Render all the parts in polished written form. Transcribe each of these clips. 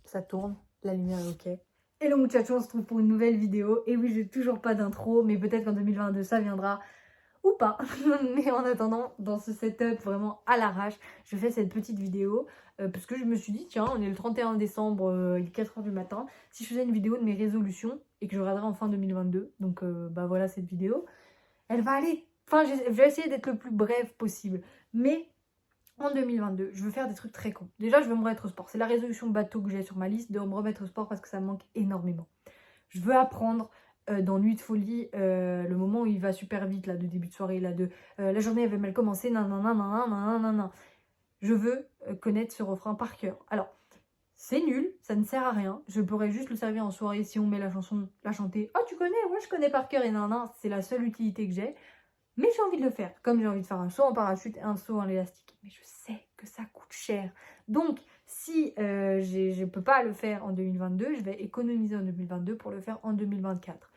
Ça tourne, la lumière est ok. Hello muchachos, on se retrouve pour une nouvelle vidéo. Et oui, j'ai toujours pas d'intro, mais peut-être qu'en 2022 ça viendra ou pas. Mais en attendant, dans ce setup vraiment à l'arrache, je fais cette petite vidéo parce que je me suis dit, tiens, on est le 31 décembre, il est 4h du matin. Si je faisais une vidéo de mes résolutions et que je regarderai en fin 2022, donc bah voilà cette vidéo, elle va aller. Enfin, je vais essayer d'être le plus bref possible. Mais en 2022, je veux faire des trucs très cons. Déjà, je veux me remettre au sport. C'est la résolution bateau que j'ai sur ma liste de me remettre au sport parce que ça me manque énormément. Je veux apprendre dans Nuit de folie, le moment où il va super vite, là, de début de soirée, là, de la journée avait mal commencé, nanana, nanana, nanana. Je veux connaître ce refrain par cœur. Alors, c'est nul, ça ne sert à rien. Je pourrais juste le servir en soirée si on met la chanson, la chanter. Oh, tu connais? Ouais, je connais par cœur et nanana. C'est la seule utilité que j'ai. Mais j'ai envie de le faire, comme j'ai envie de faire un saut en parachute et un saut en élastique. Mais je sais que ça coûte cher. Donc, si je ne peux pas le faire en 2022, je vais économiser en 2022 pour le faire en 2024.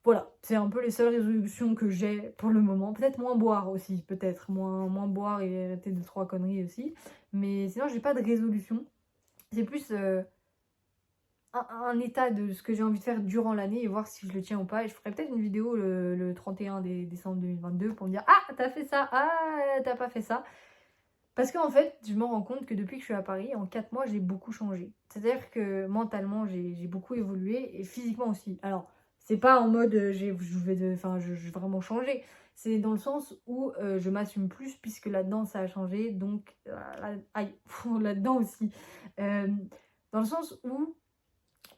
Voilà, c'est un peu les seules résolutions que j'ai pour le moment. Peut-être moins boire aussi, peut-être. Moins boire et arrêter 2-3 conneries aussi. Mais sinon, j'ai pas de résolution. C'est plus un état de ce que j'ai envie de faire durant l'année et voir si je le tiens ou pas. Et je ferai peut-être une vidéo le 31 décembre 2022 pour me dire ah, t'as fait ça, ah, t'as pas fait ça. Parce qu'en fait, je me rends compte que depuis que je suis à Paris, en 4 mois, j'ai beaucoup changé. C'est-à-dire que mentalement, j'ai beaucoup évolué et physiquement aussi. Alors, c'est pas en mode je vais vraiment changer. C'est dans le sens où je m'assume plus puisque là-dedans, ça a changé. Donc, aïe, là-dedans aussi. Euh, dans le sens où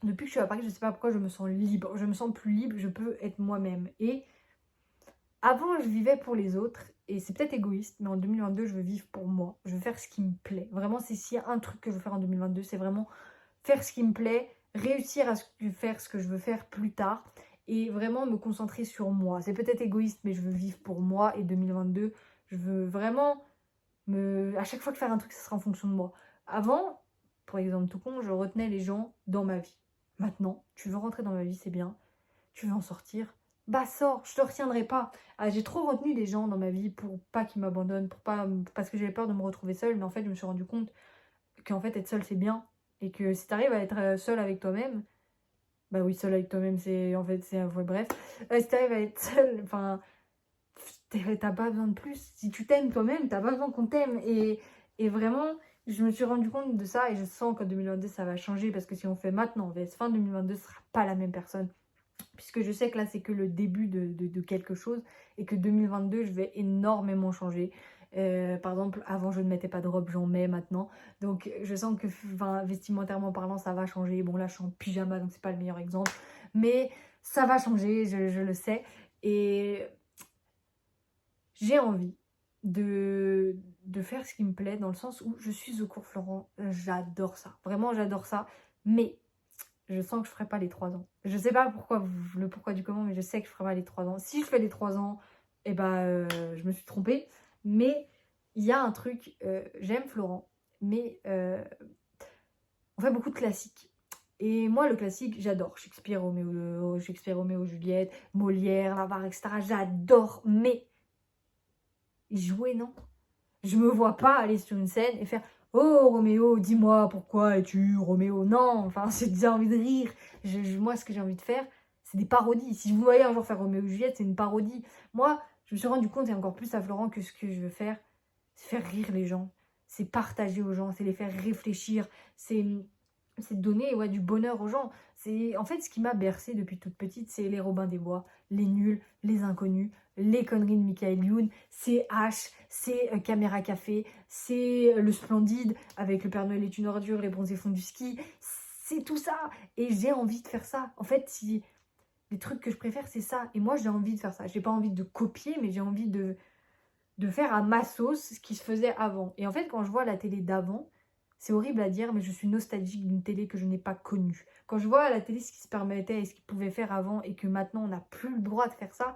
depuis que je suis à Paris, je sais pas pourquoi je me sens libre. Je me sens plus libre, je peux être moi-même. Et avant, je vivais pour les autres. Et c'est peut-être égoïste, mais en 2022, je veux vivre pour moi. Je veux faire ce qui me plaît. Vraiment, c'est s'il y a un truc que je veux faire en 2022, c'est vraiment faire ce qui me plaît, réussir à faire ce que je veux faire plus tard. Et vraiment me concentrer sur moi. C'est peut-être égoïste, mais je veux vivre pour moi. Et 2022, je veux vraiment à chaque fois que faire un truc, ça sera en fonction de moi. Avant, pour exemple tout con, je retenais les gens dans ma vie. Maintenant, tu veux rentrer dans ma vie, c'est bien. Tu veux en sortir, bah sors, je te retiendrai pas. Ah, j'ai trop retenu des gens dans ma vie pour pas qu'ils m'abandonnent, parce que j'avais peur de me retrouver seule. Mais en fait, je me suis rendu compte qu'en fait, être seule, c'est bien. Et que si t'arrives à être seule avec toi-même, bah oui, seule avec toi-même, c'est en fait, c'est ouais, bref. Si t'arrives à être seule, enfin, t'as pas besoin de plus. Si tu t'aimes toi-même, t'as pas besoin qu'on t'aime. Et vraiment, je me suis rendu compte de ça et je sens qu'en 2022, ça va changer parce que si on fait maintenant, fin 2022, ce sera pas la même personne. Puisque je sais que là, c'est que le début de quelque chose et que 2022, je vais énormément changer. Par exemple, avant, je ne mettais pas de robe, j'en mets maintenant. Donc, je sens que vestimentairement parlant, ça va changer. Bon, là, je suis en pyjama, donc c'est pas le meilleur exemple. Mais ça va changer, je le sais. Et j'ai envie de faire ce qui me plaît dans le sens où je suis au cours Florent. J'adore ça. Vraiment, j'adore ça. Mais je sens que je ferai pas les 3 ans. Je sais pas pourquoi, le pourquoi du comment, mais je sais que je ferai pas les 3 ans. Si je fais les 3 ans, eh ben, je me suis trompée. Mais il y a un truc, j'aime Florent, mais on fait beaucoup de classiques. Et moi, le classique, j'adore. Shakespeare, Roméo, Juliette, Molière, L'Avare, etc. J'adore, mais jouer, non. Je me vois pas aller sur une scène et faire oh Roméo, dis-moi pourquoi es-tu Roméo? Non, enfin, j'ai déjà envie de rire. Moi, ce que j'ai envie de faire, c'est des parodies. Si vous voyez un jour faire Roméo et Juliette, c'est une parodie. Moi, je me suis rendu compte, et encore plus à Florent, que ce que je veux faire, c'est faire rire les gens. C'est partager aux gens, c'est les faire réfléchir, c'est donner du bonheur aux gens. C'est en fait ce qui m'a bercée depuis toute petite, c'est les Robins des Bois, les nuls, les inconnus, les conneries de Michael Youn, c'est H, c'est Caméra Café, c'est le Splendide avec le Père Noël est une ordure, les bronzés font du ski, c'est tout ça. Et j'ai envie de faire ça. En fait, si les trucs que je préfère, c'est ça. Et moi, j'ai envie de faire ça. J'ai pas envie de copier, mais j'ai envie de faire à ma sauce ce qui se faisait avant. Et en fait, quand je vois la télé d'avant, c'est horrible à dire, mais je suis nostalgique d'une télé que je n'ai pas connue. Quand je vois à la télé ce qui se permettait et ce qu'ils pouvaient faire avant et que maintenant on n'a plus le droit de faire ça,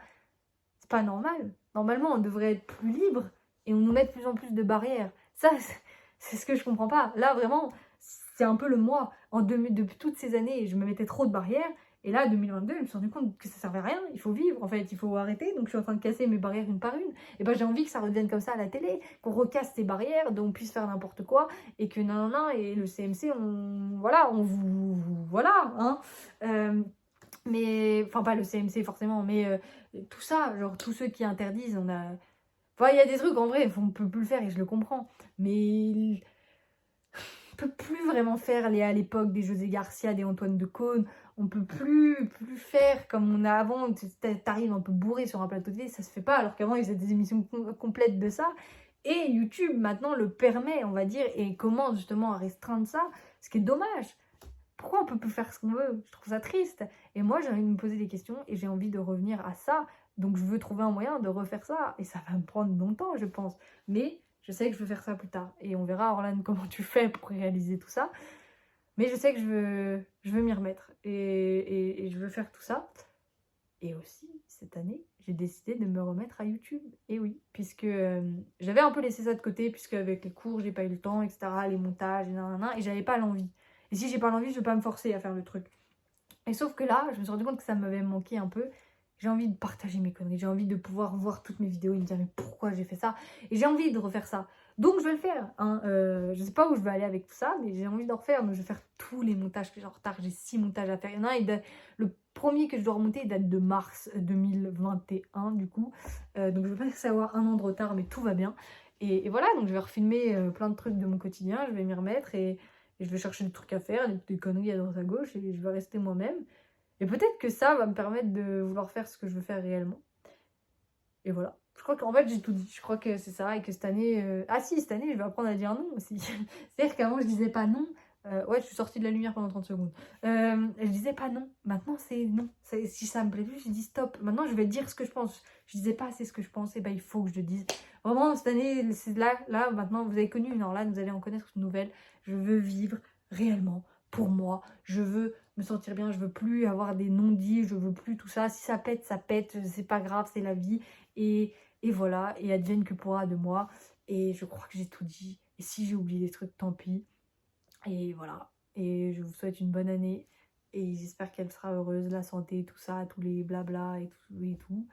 c'est pas normal. Normalement, on devrait être plus libre et on nous met de plus en plus de barrières. Ça, c'est ce que je comprends pas. Là, vraiment, c'est un peu le moi. Depuis toutes ces années, je me mettais trop de barrières Et là, 2022, je me suis rendu compte que ça servait à rien. Il faut vivre, en fait. Il faut arrêter. Donc, je suis en train de casser mes barrières une par une. Et ben, j'ai envie que ça revienne comme ça à la télé, qu'on recasse ces barrières, donc on puisse faire n'importe quoi. Et que non, non, et le CMC, voilà, voilà, hein. Mais, enfin, pas le CMC forcément, mais tout ça, genre, tous ceux qui interdisent, on a. Enfin, il y a des trucs, en vrai, on peut plus le faire et je le comprends. Mais peut plus vraiment faire les à l'époque des José Garcia, des Antoine de Caunes. On peut plus faire comme on a avant. T'arrives un peu bourré sur un plateau de télé, ça se fait pas. Alors qu'avant, ils faisaient des émissions complètes de ça. Et YouTube maintenant le permet, on va dire, et commence justement à restreindre ça, ce qui est dommage. Pourquoi on peut plus faire ce qu'on veut? Je trouve ça triste. Et moi, j'ai envie de me poser des questions et j'ai envie de revenir à ça. Donc, je veux trouver un moyen de refaire ça. Et ça va me prendre longtemps, je pense. Mais je sais que je veux faire ça plus tard. Et on verra, Orlan, comment tu fais pour réaliser tout ça. Mais je sais que je veux m'y remettre. Et je veux faire tout ça. Et aussi, cette année, j'ai décidé de me remettre à YouTube. Et oui, puisque j'avais un peu laissé ça de côté, puisque avec les cours, j'ai pas eu le temps, etc., les montages, et j'avais pas l'envie. Et si j'ai pas l'envie, je vais pas me forcer à faire le truc. Et sauf que là, je me suis rendu compte que ça m'avait manqué un peu. J'ai envie de partager mes conneries, j'ai envie de pouvoir voir toutes mes vidéos et me dire mais pourquoi j'ai fait ça. Et j'ai envie de refaire ça. Donc je vais le faire. Hein. Je sais pas où je vais aller avec tout ça, mais j'ai envie d'en refaire. Donc je vais faire tous les montages que j'ai en retard. J'ai 6 montages à faire. Il y en a un, le premier que je dois remonter, il date de mars 2021 du coup. Donc je vais pas savoir un an de retard, mais tout va bien. Et voilà, donc je vais refilmer plein de trucs de mon quotidien. Je vais m'y remettre et je vais chercher des trucs à faire, des conneries à droite à gauche et je vais rester moi-même. Et peut-être que ça va me permettre de vouloir faire ce que je veux faire réellement. Et voilà. Je crois qu'en fait, j'ai tout dit. Je crois que c'est ça et que cette année... Ah si, cette année, je vais apprendre à dire non aussi. C'est-à-dire qu'avant, je disais pas non. Ouais, je suis sortie de la lumière pendant 30 secondes. Je disais pas non. Maintenant, c'est non. Si ça me plaît plus, je dis stop. Maintenant, je vais dire ce que je pense. Je disais pas assez ce que je pense. Et ben, il faut que je le dise. Vraiment, cette année, c'est là, maintenant, vous avez connu une Orlan, vous allez en connaître une nouvelle. Je veux vivre réellement pour moi. Je veux me sentir bien. Je veux plus avoir des non-dits. Je veux plus tout ça. Si ça pète, ça pète. C'est pas grave, c'est la vie. Et voilà, et advienne que pourra de moi. Et je crois que j'ai tout dit. Et si j'ai oublié des trucs, tant pis. Et voilà. Et je vous souhaite une bonne année. Et j'espère qu'elle sera heureuse, la santé, tout ça, tous les blabla et tout. Et tout.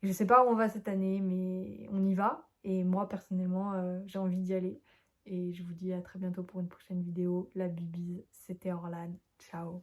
Je sais pas où on va cette année, mais on y va. Et moi, personnellement, j'ai envie d'y aller. Et je vous dis à très bientôt pour une prochaine vidéo. La bibise, c'était Orlan. Ciao.